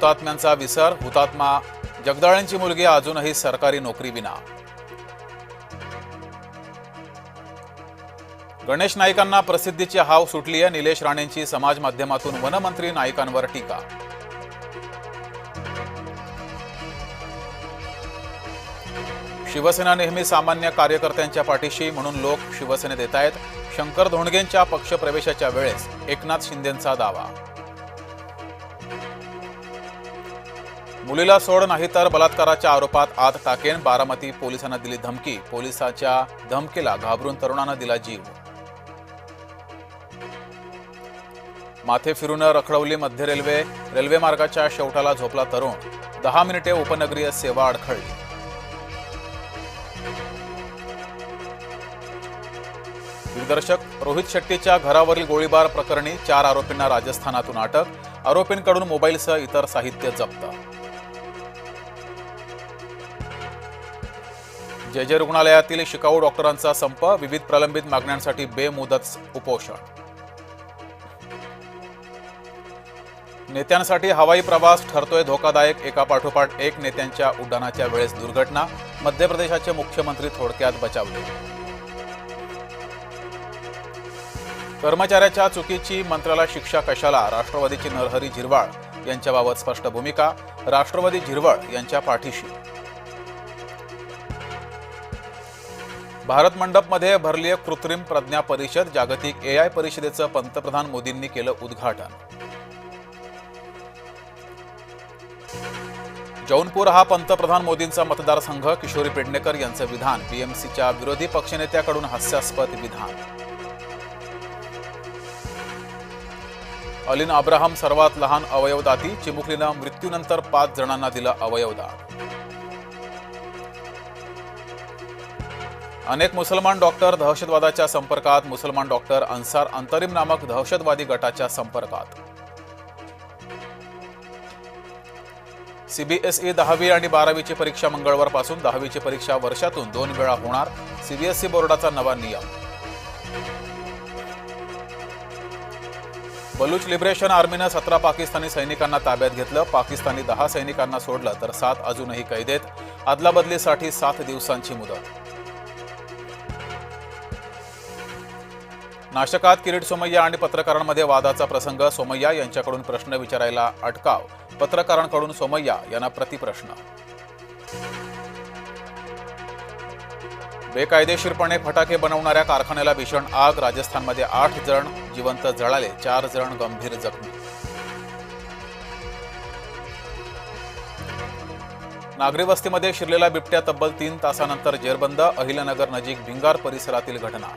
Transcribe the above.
हुतात्म्यांचा विसर, हुतात्मा जगदाळेंची मुलगी अजूनही सरकारी नोकरी विना. गणेश नाईकांना प्रसिद्धीची हाव सुटली आहे. निलेश राणेंची समाज माध्यमातून वनमंत्री नाईकांवर टीका. शिवसेना नेहमी सामान्य कार्यकर्त्यांच्या पाठीशी, म्हणून लोक शिवसेनेत येत आहेत. शंकर धोंडगेंच्या पक्षप्रवेशाच्या वेळेस एकनाथ शिंदेंचा दावा. मुलीला सोड नाही तर बलात्काराच्या आरोपात आत टाकेन, बारामती पोलिसांना दिली धमकी. पोलिसांच्या धमकीला घाबरून तरुणानं दिला जीव. माथे फिरून रखडवली मध्य रेल्वे मार्गाच्या शेवटाला झोपला तरुण. 10 मिनिटे उपनगरीय सेवा अडखळली. दिग्दर्शक रोहित शेट्टीच्या घरावरील गोळीबार प्रकरणी 4 आरोपींना राजस्थानातून अटक. आरोपींकडून मोबाईलसह इतर साहित्य जप्त. जे रुग्णालयातील शिकाऊ डॉक्टरांचा संप, विविध प्रलंबित मागण्यांसाठी बेमुदत उपोषण. नेत्यांसाठी हवाई प्रवास ठरतोय धोकादायक, एकापाठोपाठ एक नेत्यांच्या उड्डाणाच्या वेळेस दुर्घटना. मध्य प्रदेशाचे मुख्यमंत्री थोडक्यात बचावले. कर्मचाऱ्याच्या चुकीची मंत्र्याला शिक्षा कशाला, राष्ट्रवादीची नरहरी झिरवाळ यांच्याबाबत स्पष्ट भूमिका. राष्ट्रवादी झिरवाळ यांच्या पाठीशी. भारत मंडपमध्ये भरलीय कृत्रिम प्रज्ञा परिषद, जागतिक AI परिषदेचं पंतप्रधान मोदींनी केलं उद्घाटन. जौनपूर हा पंतप्रधान मोदींचा मतदारसंघ, किशोरी पेडणेकर यांचं विधान. PMCच्या विरोधी पक्षनेत्याकडून हास्यास्पद विधान. अलिन अब्राहम सर्वात लहान अवयवदाती, चिमुकलीनं मृत्यूनंतर 5 जणांना दिलं अवयवदान. अनेक मुसलमान डॉक्टर दहशतवादाच्या संपर्कात, मुसलमान डॉक्टर अन्सार अंतरिम नामक दहशतवादी गटाच्या संपर्कात. CBSE 10वी आणि 12वीची परीक्षा मंगळवारपासून, 10वीची परीक्षा वर्षातून 2 वेळा होणार. CBSE बोर्डाचा नवा नियम. बलूच लिबरेशन आर्मीनं 17 पाकिस्तानी सैनिकांना ताब्यात घेतलं. पाकिस्तानी 10 सैनिकांना सोडलं तर 7 अजूनही कैदेत. अदलाबदलीसाठी 7 दिवसांची मुदत. नाशकात किरीट सोमय्या आणि पत्रकारांमध्ये वादाचा प्रसंग. सोमय्या यांच्याकडून प्रश्न विचारायला अटकाव, पत्रकारांकडून सोमय्या यांना प्रतिप्रश्न. बेकायदेशीरपणे फटाके बनवणाऱ्या कारखान्याला भीषण आग. राजस्थानमध्ये 8 जण जिवंत जळाले, 4 जण गंभीर जखमी. नागरी वस्तीमध्ये शिरलेला बिबट्या तब्बल 3 तासानंतर जेरबंद. अहिल्यानगर नजीक भिंगार परिसरातील घटना.